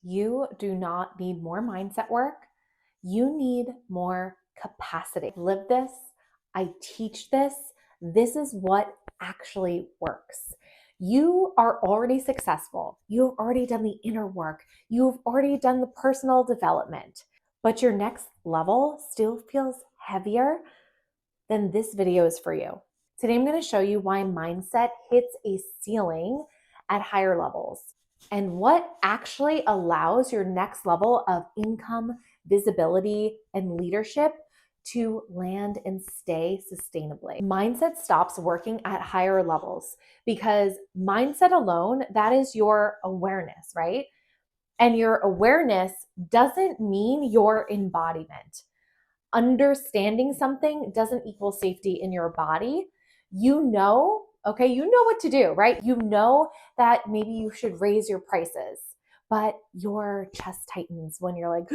You do not need more mindset work. You need more capacity. Live this. I teach this. This is what actually works. You are already successful. You've already done the inner work. You've already done the personal development, but your next level still feels heavier. Then this video is for you. Today, I'm going to show you why mindset hits a ceiling at higher levels and what actually allows your next level of income, visibility, and leadership to land and stay sustainably. Mindset stops working at higher levels because mindset alone, that is your awareness, right? And your awareness doesn't mean your embodiment. Understanding something doesn't equal safety in your body. Okay, you know what to do, right? You know that maybe you should raise your prices, but your chest tightens when you're like,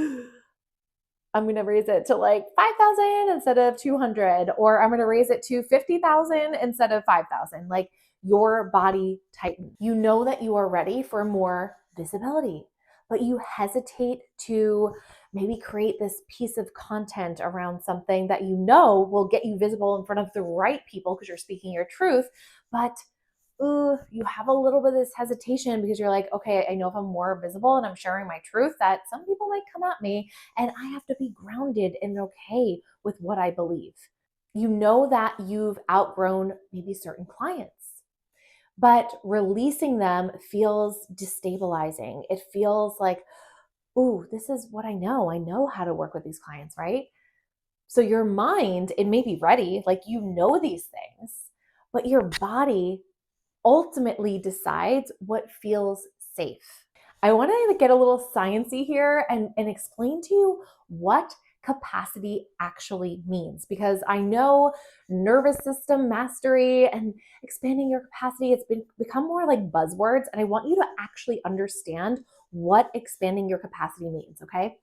I'm going to raise it to like 5,000 instead of 200, or I'm going to raise it to 50,000 instead of 5,000. Like your body tightens. You know that you are ready for more visibility, but you hesitate to maybe create this piece of content around something that you know will get you visible in front of the right people because you're speaking your truth, but you have a little bit of this hesitation because you're like, okay, I know if I'm more visible and I'm sharing my truth that some people might come at me, and I have to be grounded and okay with what I believe. You know that you've outgrown maybe certain clients, but releasing them feels destabilizing. It feels like, this is what I know. I know how to work with these clients, right? So your mind, it may be ready, like you know these things, but your body ultimately decides what feels safe. I want to get a little sciencey here and explain to you what capacity actually means, because I know nervous system mastery and expanding your capacity, it's become more like buzzwords, and I want you to actually understand what expanding your capacity means, okay?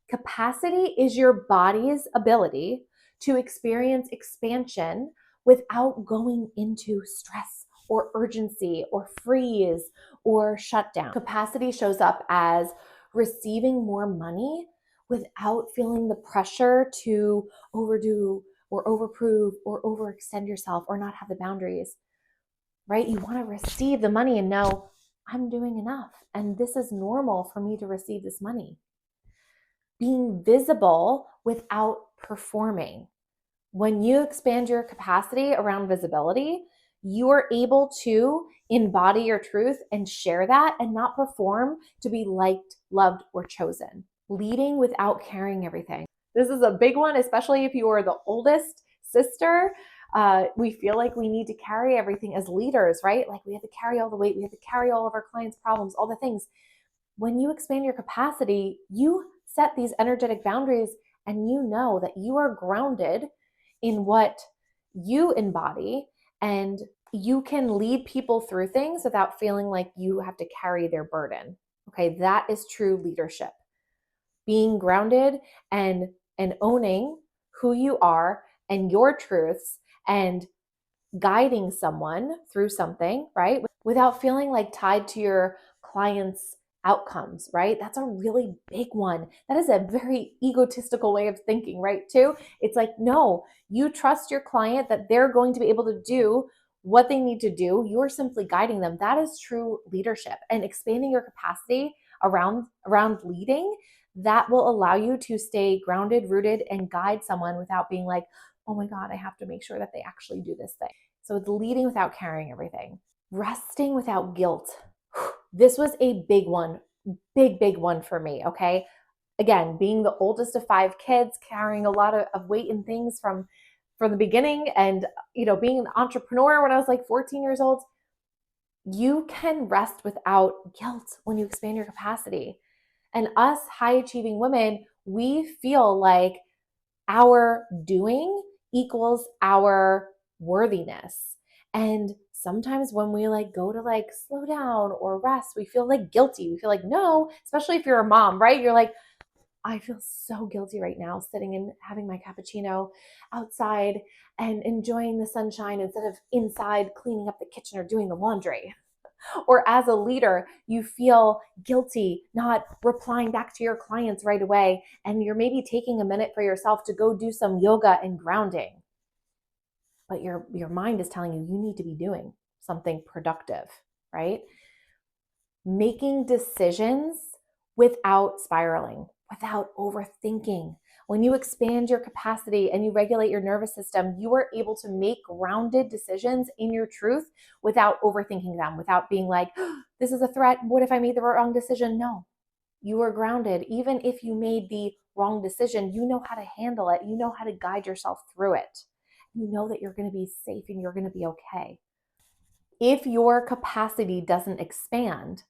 Capacity is your body's ability to experience expansion without going into stress or urgency or freeze or shutdown. Capacity shows up as receiving more money without feeling the pressure to overdo or overprove or overextend yourself or not have the boundaries, right? You want to receive the money and know, I'm doing enough and this is normal for me to receive this money. Being visible without performing. When you expand your capacity around visibility, you are able to embody your truth and share that and not perform to be liked, loved, or chosen. Leading without carrying everything. This is a big one, especially if you are the oldest sister. We feel like we need to carry everything as leaders, right? Like we have to carry all the weight, we have to carry all of our clients' problems, all the things. When you expand your capacity, you set these energetic boundaries and you know that you are grounded in what you embody, and you can lead people through things without feeling like you have to carry their burden. Okay, that is true leadership. Being grounded and owning who you are and your truths and guiding someone through something, right? Without feeling like tied to your client's outcomes, right? That's a really big one. That is a very egotistical way of thinking, right? Too. It's like, no, you trust your client that they're going to be able to do what they need to do. You're simply guiding them. That is true leadership, and expanding your capacity around leading. That will allow you to stay grounded, rooted, and guide someone without being like, oh my God, I have to make sure that they actually do this thing. So it's leading without carrying everything. Resting without guilt. This was a big one, big one for me, okay? Again, being the oldest of 5 kids, carrying a lot of weight and things from the beginning, and being an entrepreneur when I was like 14 years old, you can rest without guilt when you expand your capacity. And us high achieving women, we feel like our doing equals our worthiness. And sometimes when we go to slow down or rest, we feel like guilty. We feel like, no, especially if you're a mom, right? You're like, I feel so guilty right now sitting and having my cappuccino outside and enjoying the sunshine instead of inside cleaning up the kitchen or doing the laundry. Or as a leader, you feel guilty not replying back to your clients right away, and you're maybe taking a minute for yourself to go do some yoga and grounding. But your mind is telling you need to be doing something productive, right? Making decisions without spiraling, without overthinking. When you expand your capacity and you regulate your nervous system, you are able to make grounded decisions in your truth without overthinking them, without being like, oh, this is a threat. What if I made the wrong decision? No, you are grounded. Even if you made the wrong decision, you know how to handle it. You know how to guide yourself through it. You know that you're going to be safe and you're going to be okay. If your capacity doesn't expand,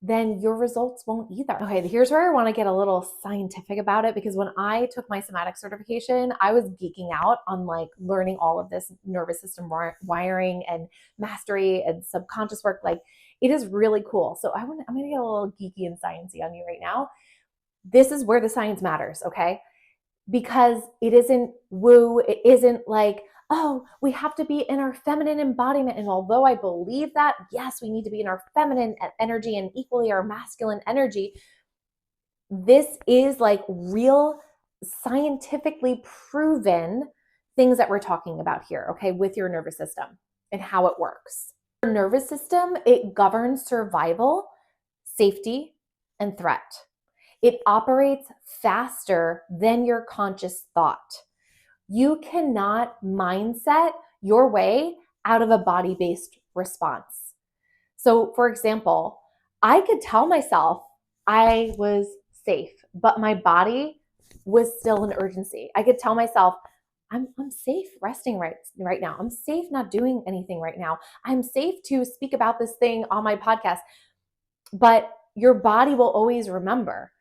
then your results won't either. Okay, here's where I want to get a little scientific about it, because when I took my somatic certification, I was geeking out on like learning all of this nervous system wiring and mastery and subconscious work. Like, it is really cool. So I'm going to get a little geeky and sciencey on you right now. This is where the science matters, okay? Because it isn't woo, it isn't like, oh, we have to be in our feminine embodiment. And although I believe that, yes, we need to be in our feminine energy and equally our masculine energy, this is like real scientifically proven things that we're talking about here, okay, with your nervous system and how it works. Your nervous system, it governs survival, safety, and threat. It operates faster than your conscious thought. You cannot mindset your way out of a body-based response. So, for example, I could tell myself I was safe, but my body was still in urgency. I could tell myself, I'm safe resting right now. I'm safe not doing anything right now. I'm safe to speak about this thing on my podcast. But your body will always remember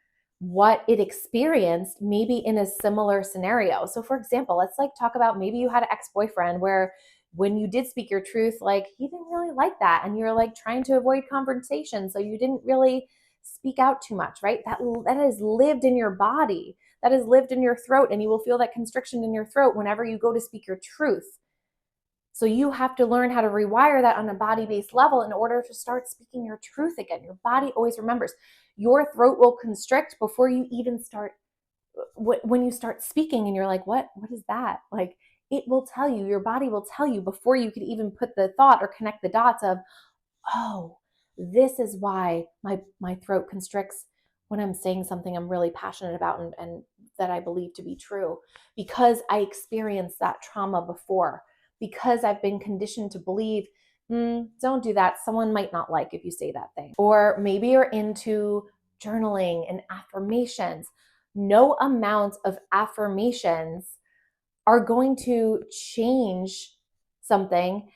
what it experienced maybe in a similar scenario. So for example, let's like talk about maybe you had an ex-boyfriend where when you did speak your truth, like he didn't really like that and you're like trying to avoid confrontation, so you didn't really speak out too much, right? That has lived in your body. That has lived in your throat, and you will feel that constriction in your throat whenever you go to speak your truth. So you have to learn how to rewire that on a body-based level in order to start speaking your truth again. Your body always remembers. Your throat will constrict before you even start, when you start speaking and you're like, what is that? Like, it will tell you, your body will tell you before you could even put the thought or connect the dots of, oh, this is why my throat constricts when I'm saying something I'm really passionate about and that I believe to be true, because I experienced that trauma before, because I've been conditioned to believe, don't do that. Someone might not like if you say that thing. Or maybe you're into journaling and affirmations. No amount of affirmations are going to change something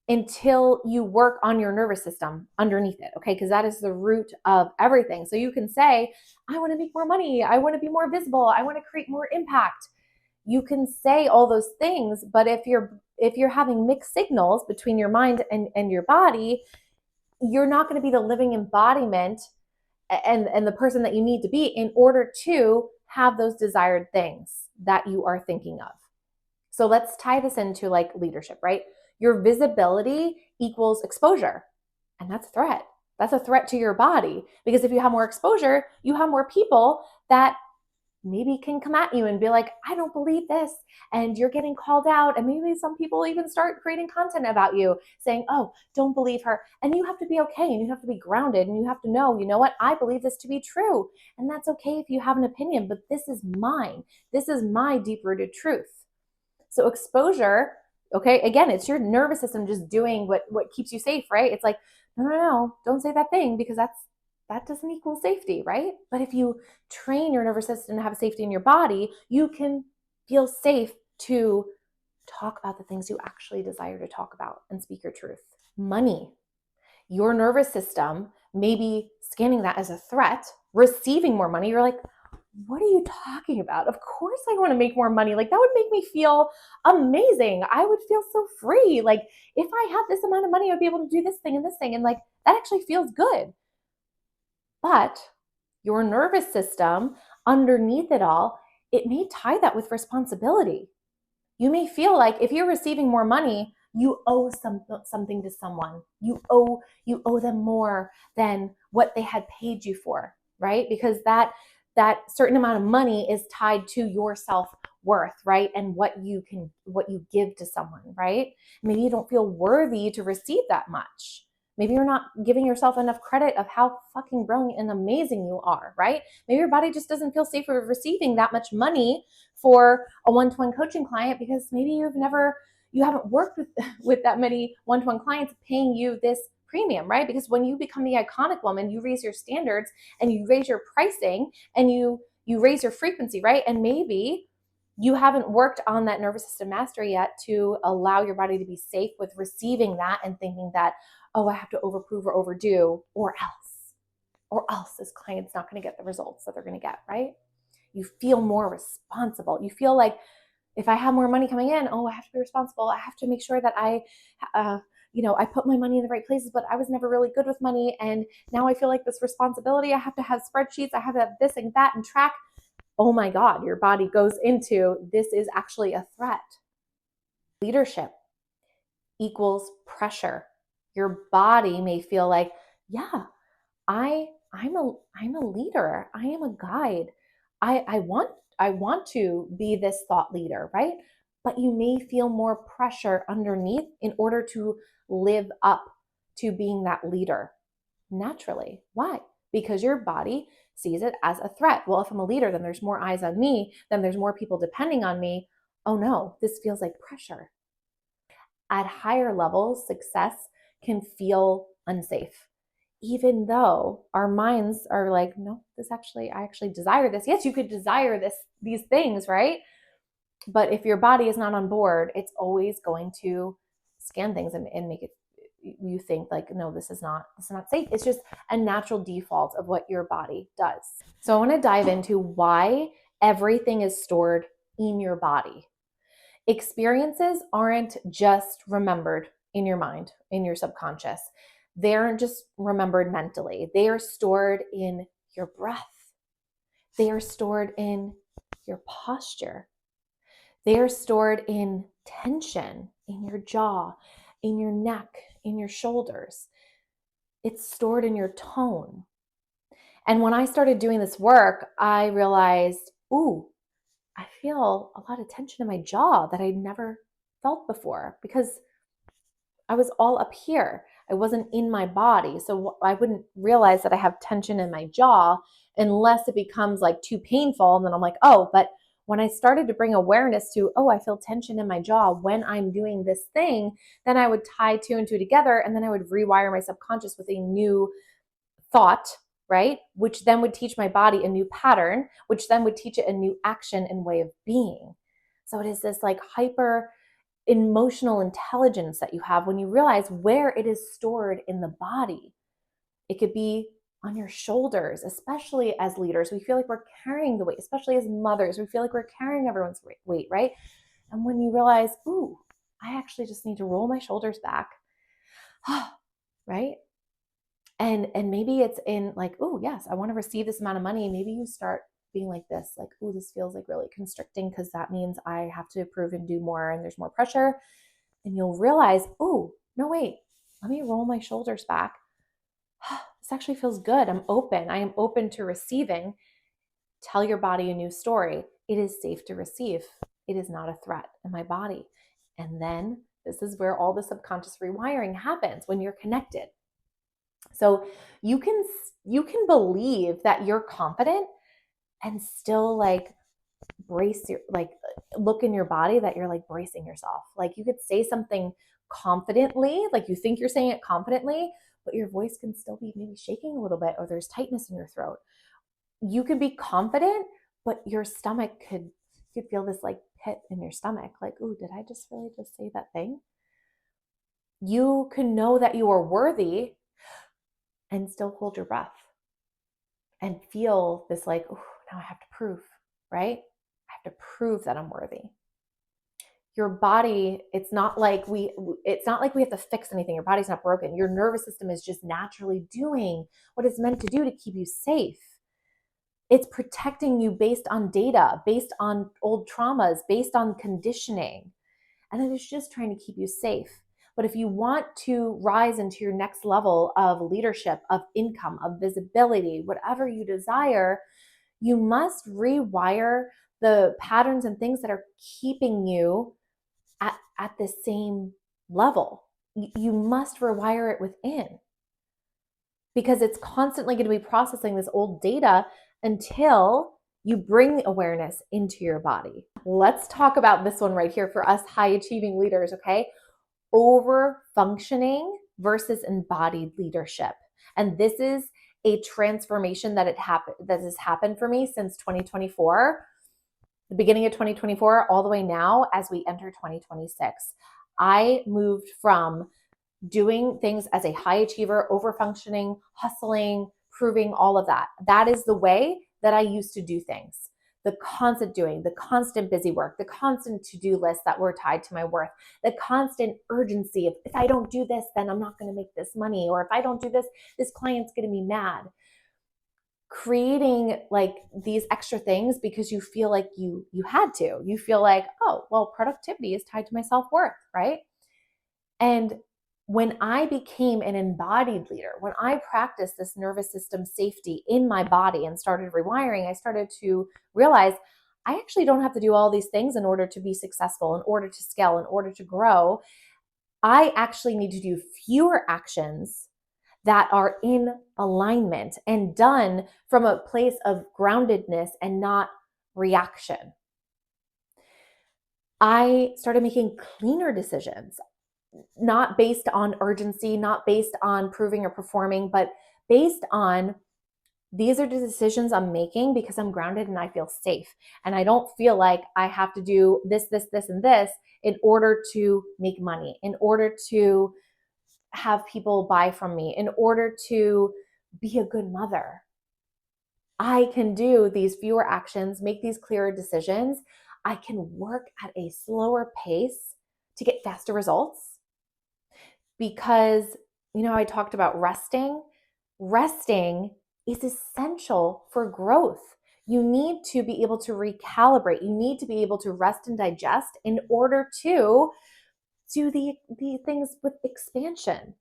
until you work on your nervous system underneath it, okay? Because that is the root of everything. So you can say, I want to make more money. I want to be more visible. I want to create more impact. You can say all those things, but if you're having mixed signals between your mind and your body, you're not going to be the living embodiment and the person that you need to be in order to have those desired things that you are thinking of. So let's tie this into like leadership, right? Your visibility equals exposure, and that's a threat. That's a threat to your body, because if you have more exposure, you have more people that maybe can come at you and be like, I don't believe this, and you're getting called out, and maybe some people even start creating content about you saying, oh, don't believe her. And you have to be okay, and you have to be grounded, and you have to know, you know what, I believe this to be true, and that's okay if you have an opinion, but this is mine. This is my deep-rooted truth. So exposure, okay, again, it's your nervous system just doing what keeps you safe, right? It's like, no, don't say that thing, because that doesn't equal safety, right? But if you train your nervous system to have safety in your body, you can feel safe to talk about the things you actually desire to talk about and speak your truth. Money. Your nervous system may be scanning that as a threat, receiving more money. You're like, what are you talking about? Of course I want to make more money. Like, that would make me feel amazing. I would feel so free. Like, if I had this amount of money, I'd be able to do this thing and this thing. And like, that actually feels good. But your nervous system, underneath it all, it may tie that with responsibility. You may feel like if you're receiving more money, you owe something to someone. You owe them more than what they had paid you for, right? Because that certain amount of money is tied to your self-worth, right? And what you give to someone, right? Maybe you don't feel worthy to receive that much. Maybe you're not giving yourself enough credit of how fucking brilliant and amazing you are, right? Maybe your body just doesn't feel safe for receiving that much money for a one-to-one coaching client because maybe you haven't worked with that many one-to-one clients paying you this premium, right? Because when you become the iconic woman, you raise your standards and you raise your pricing and you raise your frequency, right? And maybe you haven't worked on that nervous system mastery yet to allow your body to be safe with receiving that and thinking that, oh, I have to overprove or overdo, or else this client's not going to get the results that they're going to get, right? You feel more responsible. You feel like, if I have more money coming in, oh, I have to be responsible. I have to make sure that I put my money in the right places, but I was never really good with money. And now I feel like this responsibility. I have to have spreadsheets. I have to have this and that and track. Oh my God, your body goes into, this is actually a threat. Leadership equals pressure. Your body may feel like, yeah, I'm a leader. I am a guide. I want to be this thought leader, right? But you may feel more pressure underneath in order to live up to being that leader naturally. Why? Because your body sees it as a threat. Well, if I'm a leader, then there's more eyes on me, then there's more people depending on me. Oh no, this feels like pressure. At higher levels, success can feel unsafe. Even though our minds are like, no, I actually desire this. Yes, you could desire these things, right? But if your body is not on board, it's always going to scan things and make it, you think like, no, this is not safe. It's just a natural default of what your body does. So I want to dive into why everything is stored in your body. Experiences aren't just remembered in your mind, in your subconscious. They aren't just remembered mentally. They are stored in your breath. They are stored in your posture. They are stored in tension in your jaw, in your neck, in your shoulders. It's stored in your tone. And when I started doing this work, I realized, ooh, I feel a lot of tension in my jaw that I'd never felt before because I was all up here. I wasn't in my body. So I wouldn't realize that I have tension in my jaw unless it becomes like too painful. And then I'm like, oh, but when I started to bring awareness to, oh, I feel tension in my jaw when I'm doing this thing, then I would tie two and two together and then I would rewire my subconscious with a new thought, right? Which then would teach my body a new pattern, which then would teach it a new action and way of being. So it is this like hyper emotional intelligence that you have when you realize where it is stored in the body. It could be on your shoulders, especially as leaders. We feel like we're carrying the weight, especially as mothers. We feel like we're carrying everyone's weight, right? And when you realize, ooh, I actually just need to roll my shoulders back, right? And maybe it's in like, oh, yes, I want to receive this amount of money. Maybe you start being like this, like, oh, this feels like really constricting because that means I have to prove and do more and there's more pressure. And you'll realize, oh, no, wait, let me roll my shoulders back. This actually feels good. I'm open. I am open to receiving. Tell your body a new story. It is safe to receive. It is not a threat in my body. And then this is where all the subconscious rewiring happens when you're connected. So you can believe that you're confident and still like brace your, like look in your body that you're like bracing yourself. Like you could say something confidently, like you think you're saying it confidently, but your voice can still be maybe shaking a little bit or there's tightness in your throat. You could be confident, but your stomach could feel this like pit in your stomach. Like, ooh, did I just really just say that thing? You can know that you are worthy and still hold your breath and feel this like, oh, now I have to prove, right? I have to prove that I'm worthy. Your body, it's not like we have to fix anything. Your body's not broken. Your nervous system is just naturally doing what it's meant to do to keep you safe. It's protecting you based on data, based on old traumas, based on conditioning. And it is just trying to keep you safe. But if you want to rise into your next level of leadership, of income, of visibility, whatever you desire, you must rewire the patterns and things that are keeping you at the same level. You must rewire it within, because it's constantly going to be processing this old data until you bring the awareness into your body. Let's talk about this one right here for us high achieving leaders, okay? Over functioning versus embodied leadership. And this is a transformation that has happened for me since 2024, the beginning of 2024, all the way now as we enter 2026. I moved from doing things as a high achiever, over functioning, hustling, proving, all of that. That is the way that I used to do things. The constant doing, the constant busy work, the constant to-do lists that were tied to my worth, the constant urgency of, if I don't do this, then I'm not going to make this money. Or if I don't do this, this client's going to be mad. Creating like these extra things because you feel like you had to. You feel like, oh, well, productivity is tied to my self-worth, right? And when I became an embodied leader, when I practiced this nervous system safety in my body and started rewiring, I started to realize I actually don't have to do all these things in order to be successful, in order to scale, in order to grow. I actually need to do fewer actions that are in alignment and done from a place of groundedness and not reaction. I started making cleaner decisions, not based on urgency, not based on proving or performing, but based on, these are the decisions I'm making because I'm grounded and I feel safe. And I don't feel like I have to do this, this, this, and this in order to make money, in order to have people buy from me, in order to be a good mother. I can do these fewer actions, make these clearer decisions. I can work at a slower pace to get faster results. Because, I talked about resting. Resting is essential for growth. You need to be able to recalibrate. You need to be able to rest and digest in order to do the things with expansion.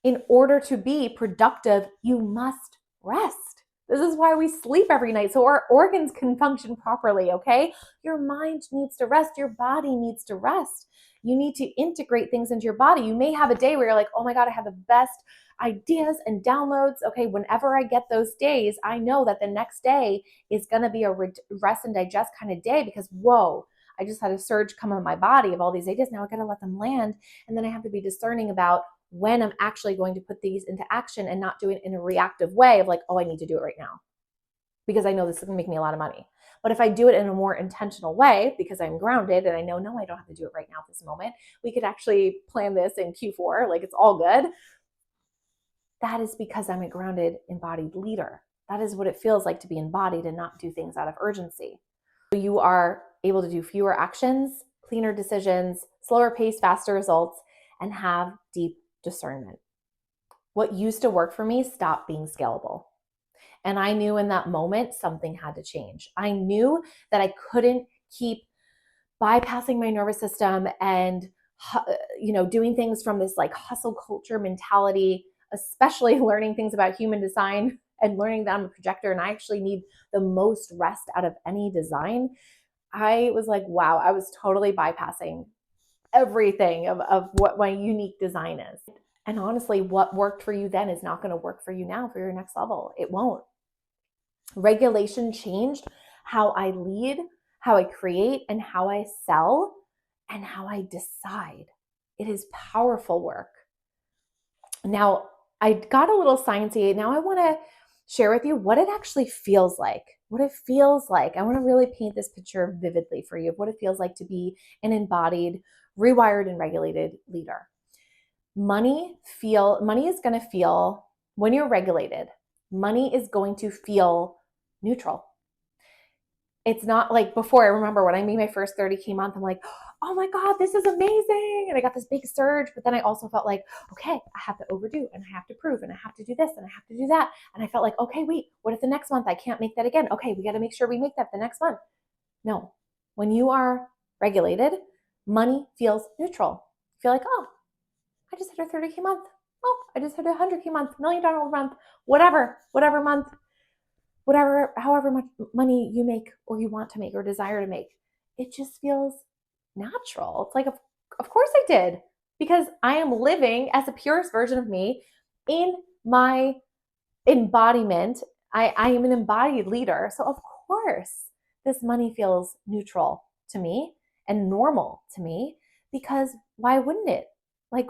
In order to be productive, you must rest. This is why we sleep every night, so our organs can function properly, okay? Your mind needs to rest. Your body needs to rest. You need to integrate things into your body. You may have a day where you're like, oh my God, I have the best ideas and downloads. Okay, whenever I get those days, I know that the next day is going to be a rest and digest kind of day because, whoa, I just had a surge come on my body of all these ideas. Now I got to let them land. And then I have to be discerning about when I'm actually going to put these into action and not do it in a reactive way of like, oh, I need to do it right now because I know this is going to make me a lot of money. But if I do it in a more intentional way, because I'm grounded and I know, no, I don't have to do it right now at this moment, we could actually plan this in Q4, like it's all good. That is because I'm a grounded, embodied leader. That is what it feels like to be embodied and not do things out of urgency. You are able to do fewer actions, cleaner decisions, slower pace, faster results, and have deep discernment. What used to work for me stopped being scalable. And I knew in that moment something had to change. I knew that I couldn't keep bypassing my nervous system and doing things from this like hustle culture mentality, especially learning things about human design and learning that I'm a projector and I actually need the most rest out of any design. I was like, wow, I was totally bypassing everything of what my unique design is. And honestly, what worked for you then is not going to work for you now for your next level. It won't. Regulation changed how I lead, how I create, and how I sell, and how I decide. It is powerful work. Now, I got a little sciencey. Now I want to share with you what it actually feels like. What it feels like. I want to really paint this picture vividly for you of what it feels like to be an embodied, rewired, and regulated leader. Money is going to feel, when you're regulated, money is going to feel neutral. It's not like before. I remember when I made my first 30K month, I'm like, oh my God, this is amazing. And I got this big surge, but then I also felt like, okay, I have to overdo and I have to prove and I have to do this and I have to do that. And I felt like, okay, wait, what if the next month I can't make that again? Okay, we got to make sure we make that the next month. No, when you are regulated, money feels neutral. You feel like, oh, I just hit a 30K month. Oh, I just hit a 100K month, $1 million month, whatever month, however much money you make or you want to make or desire to make. It just feels natural. It's like, of course I did, because I am living as the purest version of me in my embodiment. I am an embodied leader. So of course this money feels neutral to me and normal to me, because why wouldn't it? Like,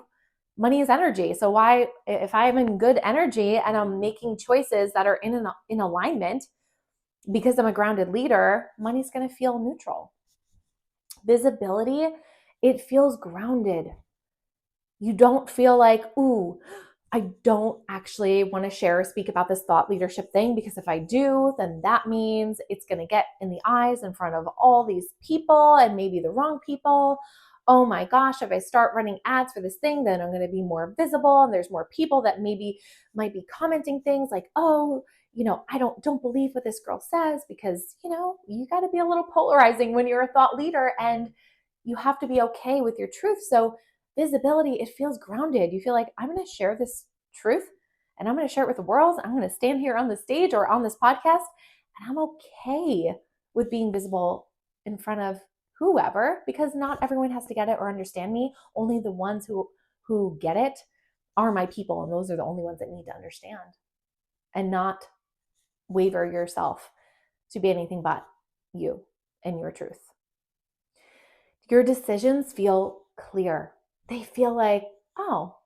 money is energy. So why, if I'm in good energy and I'm making choices that are in alignment, because I'm a grounded leader, money's going to feel neutral. Visibility, it feels grounded. You don't feel like, ooh, I don't actually want to share or speak about this thought leadership thing, because if I do, then that means it's going to get in the eyes in front of all these people and maybe the wrong people. Oh my gosh, if I start running ads for this thing, then I'm going to be more visible, and there's more people that maybe might be commenting things like, oh, I don't believe what this girl says, because, you got to be a little polarizing when you're a thought leader, and you have to be okay with your truth. So visibility, it feels grounded. You feel like, I'm going to share this truth and I'm going to share it with the world. I'm going to stand here on the stage or on this podcast, and I'm okay with being visible in front of whoever, because not everyone has to get it or understand me. Only the ones who get it are my people, and those are the only ones that need to understand and not waver yourself to be anything but you and your truth. Your decisions feel clear. They feel like, oh,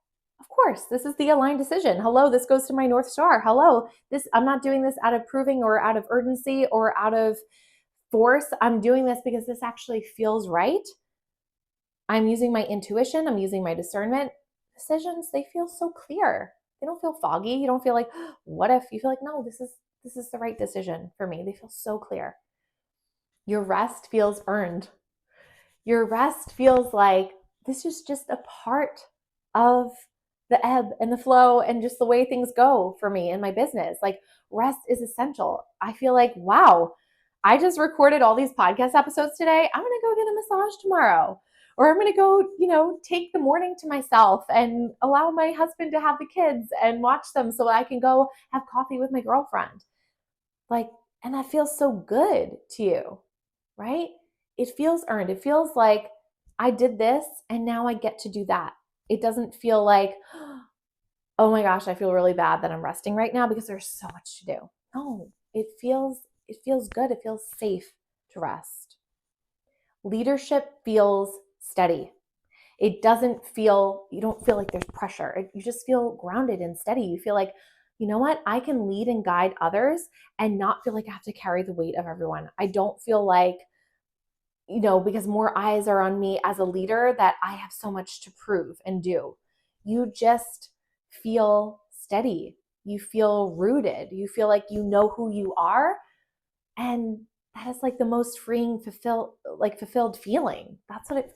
of course, this is the aligned decision. Hello, this goes to my North Star. Hello, I'm not doing this out of proving or out of urgency or out of force. I'm doing this because this actually feels right. I'm using my intuition. I'm using my discernment. Decisions, they feel so clear. They don't feel foggy. You don't feel like, what if? You feel like, no, this is the right decision for me. They feel so clear. Your rest feels earned. Your rest feels like, this is just a part of the ebb and the flow and just the way things go for me in my business. Like, rest is essential. I feel like, wow, I just recorded all these podcast episodes today. I'm going to go get a massage tomorrow. Or I'm going to go, take the morning to myself and allow my husband to have the kids and watch them so I can go have coffee with my girlfriend. Like, and that feels so good to you, right? It feels earned. It feels like, I did this and now I get to do that. It doesn't feel like, oh my gosh, I feel really bad that I'm resting right now because there's so much to do. No, it feels good. It feels safe to rest. Leadership feels steady. It doesn't feel, you don't feel like there's pressure. You just feel grounded and steady. You feel like, you know what? I can lead and guide others and not feel like I have to carry the weight of everyone. I don't feel like, because more eyes are on me as a leader, that I have so much to prove and do. You just feel steady. You feel rooted. You feel like you know who you are. And that is like the most freeing, fulfilled feeling. That's what it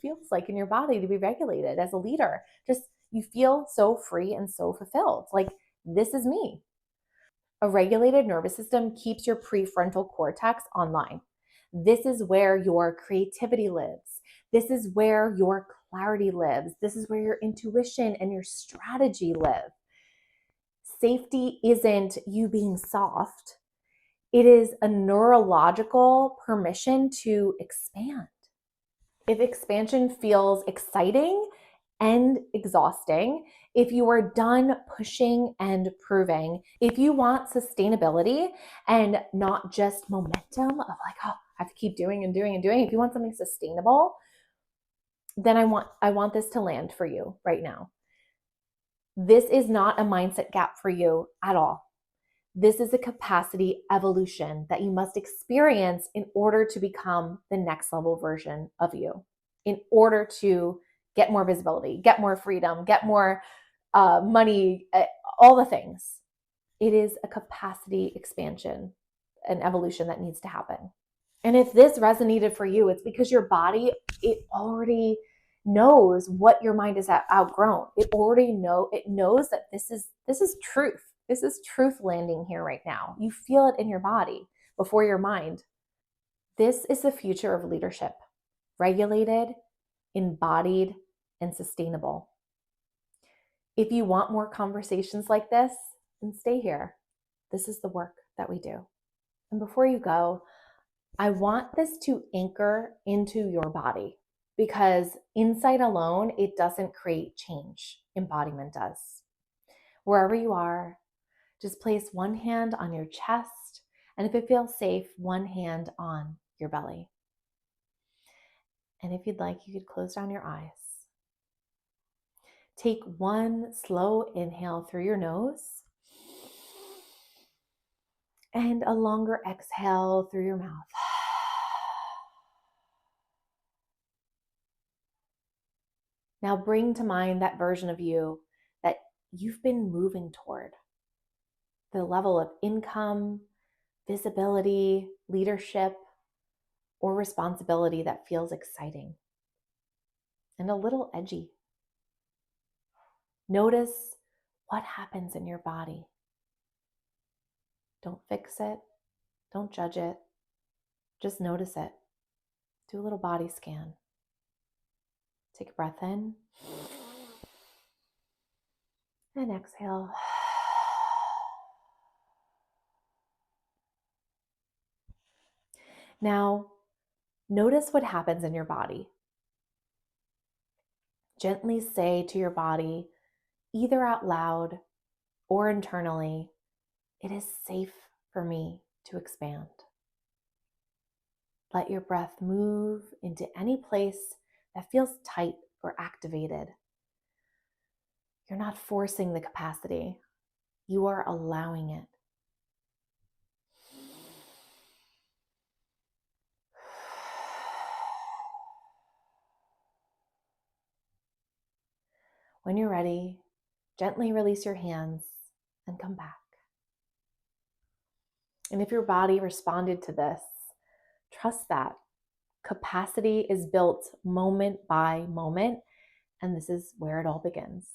feels like in your body to be regulated as a leader. Just, you feel so free and so fulfilled. Like, this is me. A regulated nervous system keeps your prefrontal cortex online. This is where your creativity lives. This is where your clarity lives. This is where your intuition and your strategy live. Safety isn't you being soft. It is a neurological permission to expand. If expansion feels exciting and exhausting, if you are done pushing and proving, if you want sustainability and not just momentum of like, oh, I have to keep doing and doing and doing. If you want something sustainable, then I want this to land for you right now. This is not a mindset gap for you at all. This is a capacity evolution that you must experience in order to become the next level version of you, in order to get more visibility, get more freedom, get more money, all the things. It is a capacity expansion, an evolution that needs to happen. And if this resonated for you, it's because your body, it already knows what your mind is outgrown. It knows that this is truth. This is truth landing here right now. You feel it in your body before your mind. This is the future of leadership: regulated, embodied, and sustainable. If you want more conversations like this, then stay here. This is the work that we do. And before you go, I want this to anchor into your body, because insight alone, it doesn't create change. Embodiment does. Wherever you are, just place one hand on your chest, and if it feels safe, one hand on your belly. And if you'd like, you could close down your eyes. Take one slow inhale through your nose and a longer exhale through your mouth. Now bring to mind that version of you that you've been moving toward. The level of income, visibility, leadership, or responsibility that feels exciting and a little edgy. Notice what happens in your body. Don't fix it. Don't judge it. Just notice it. Do a little body scan. Take a breath in and exhale. Now, notice what happens in your body. Gently say to your body, either out loud or internally, it is safe for me to expand. Let your breath move into any place that feels tight or activated. You're not forcing the capacity. You are allowing it. When you're ready, gently release your hands and come back. And if your body responded to this, trust that capacity is built moment by moment, and this is where it all begins.